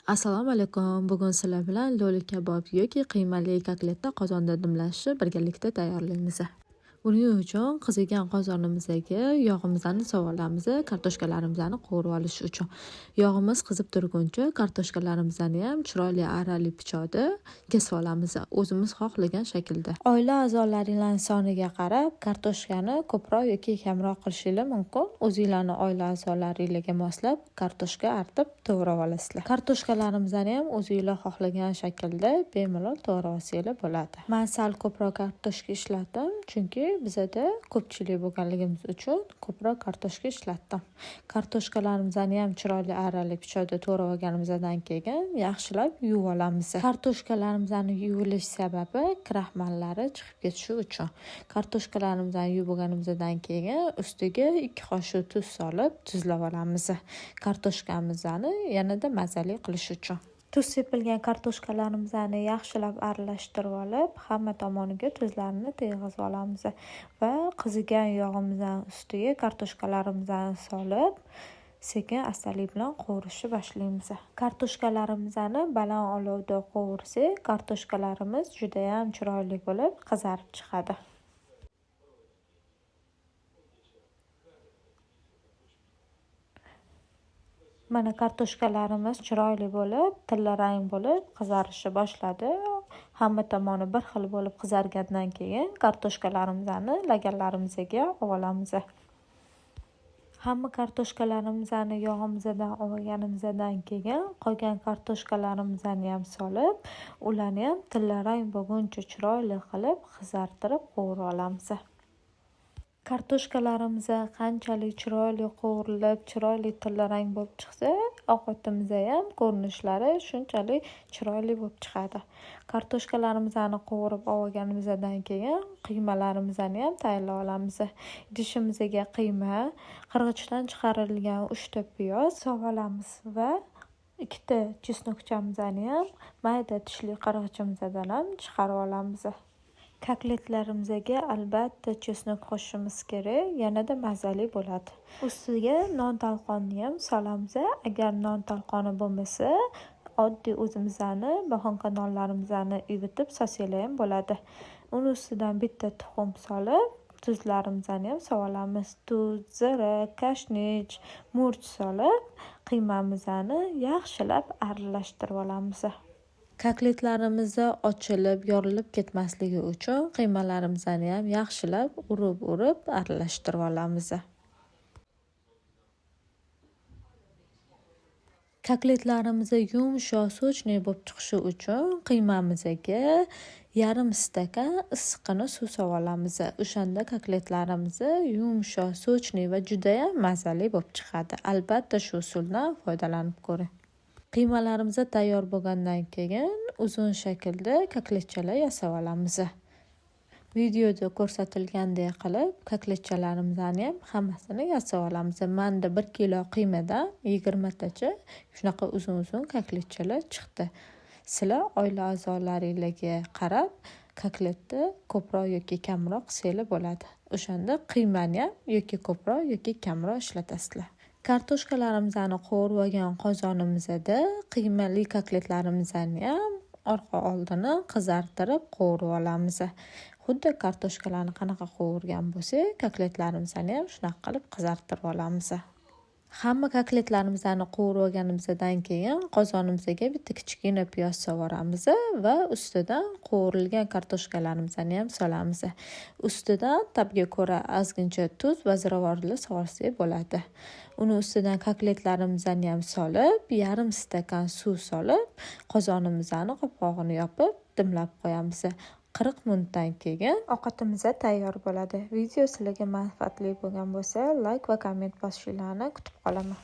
Assalomu alaykum. Bugun sizlar bilan lo'li kabob yoki qiymali kotletni qozonda dimlashni birgalikda tayyorlaymiz. Buning uchun qizigan qozonimizga yog'imizni solamiz, kartoshkalarimizni qovurib olish uchun. Yog'imiz qizib turguncha kartoshkalarimizni ham chiroyli arali pichoqda kesib olamiz, o'zimiz xohlagan shaklda. Oila a'zolaringizning soniga qarab kartoshkani ko'proq yoki kamroq qilishingiz mumkin. O'zingizlarning oila a'zolaringizga moslab kartoshka artib to'g'rab olasizlar. Kartoshkalarimizni ham o'zingizlar xohlagan shaklda bemalol to'g'rab olsangiz bo'ladi. Men sal ko'proq kartoshka ishladim, chunki bizada ko'pchilik bo'lganligimiz uchun ko'proq kartoshka ishlatdim. Kartoshkalarimizni ham chiroyli arali pichoqda to'g'rab olganimizdan keyin yaxshilab yuvib olamiz. Kartoshkalarimizning yuvilish sababi kraxmallari chiqib ketishi uchun. Kartoshkalarimizni yuvib olganimizdan keyin ustiga 2 qoshiq tuz solib tuzlab olamiz. Kartoshkamizni yanada mazali qilish uchun. Tuz sepilgan kartoshkalarimizni yaxshilab aralashtirib olib, hamma tomoniga tuzlarini tegizib olamiz va qizigan yog'imizning ustiga kartoshkalarimizni solib, sekin astalik bilan qovurishni boshlaymiz. Kartoshkalarimizni baland olovda qovursak, kartoshkalarimiz juda ham chiroyli bo'lib qizarib chiqadi. Mana kartoshkalarimiz chiroyli bo'lib, tilla rang bo'lib qizarishni boshladi. Hamma tomoni bir xil bo'lib qizargandan keyin kartoshkalarimizni laganlarimizga olamiz. Hamma kartoshkalarimizni yog'imizdan olganimizdan keyin qolgan kartoshkalarimizni ham solib, ularni ham tilla rang bo'lguncha chiroyli qilib qizartirib qovurib olamiz. Kartoshkalarimiz qanchalik chiroyli qovurilib, chiroyli tilla rang bo'lib chiqsa, ovqatimiz ham ko'rinishlari shunchalik chiroyli bo'lib chiqadi. Kartoshkalarimizni qovurib olganimizdan keyin qiymalarimizni ham tayyorlab olamiz. Idishimizga qiyma, qirg'ichdan chiqarilgan 3 ta piyoz solib olamiz va 2 ta chesnokchamizni ham mayda tishli qirg'ichimizdan ham chiqarib olamiz. Kotletlarimizga albatta chesnak qo'shishimiz kerak, yanada mazali bo'ladi. Ustiga non talqonni ham solamiz. Agar non talqoni bo'lmasa, oddiy o'zimizning bahonka nonlarimizni ivitib solsangiz ham bo'ladi. Uni ustidan bitta tuxum solib, tuzlarimizni ham solamiz. Tuz, zira, kashnich, murch solib, qiymamizni yaxshilab aralashtirib olamiz. Kotletlarimizni ochilib, yorilib ketmasligi uchun qiymalarimizni ham yaxshilab urib aralashtirib olamiz. Kotletlarimiz yumshoq, sochniy bo'lib chiqishi uchun qiymamizga yarim stakan issiqqina suv solib olamiz. O'shanda kotletlarimiz yumshoq, sochniy va juda ham mazali bo'lib chiqadi. Albatta shu usuldan foydalanib ko'ring. Qiymalarimiz tayyor bo'lgandan keyin uzun shaklda kotletchalar yasab olamiz. Videoda ko'rsatilgandek qilib kotletchalarimizni ham hammasini yasab olamiz. Menda 1 kilo qiymadan 20 tacha shunaqa uzun kotletchalar chiqdi. Sizlar oila a'zolaringizga qarab kotletni ko'proq yoki kamroq qilsangiz bo'ladi. O'shanda qiymani ham yoki ko'proq yoki kamroq ishlatasizlar. Kartoshkalarimizni qovurib olgan qozonimizda qiymali kotletlarimizni ham orqa oldini qizartirib qovurib olamiz. Xuddi kartoshkalarni qanaqa qovurgan bo'lsak, kotletlarimizni ham shunaqa qilib qizartirib olamiz. Hamma kotletlarimizni qovurib olganimizdan keyin qozonimizga bitta kichkina piyoz sovoramiz va ustidan qovurilgan kartoshkalarimizni ham solamiz. Ustidan tabga ko'ra ozgincha tuz va ziravorli solsak bo'ladi. Uni ustidan kotletlarimizni ham solib, yarim stakan suv solib, qozonimizni qopqog'ini yopib, dimlab qo'yamiz. 40 minutdan keyin ovqatimiz tayyor bo'ladi. Video sizlarga manfaatli bo'lgan bo'lsa, like va komment bosishingizni kutib qolaman.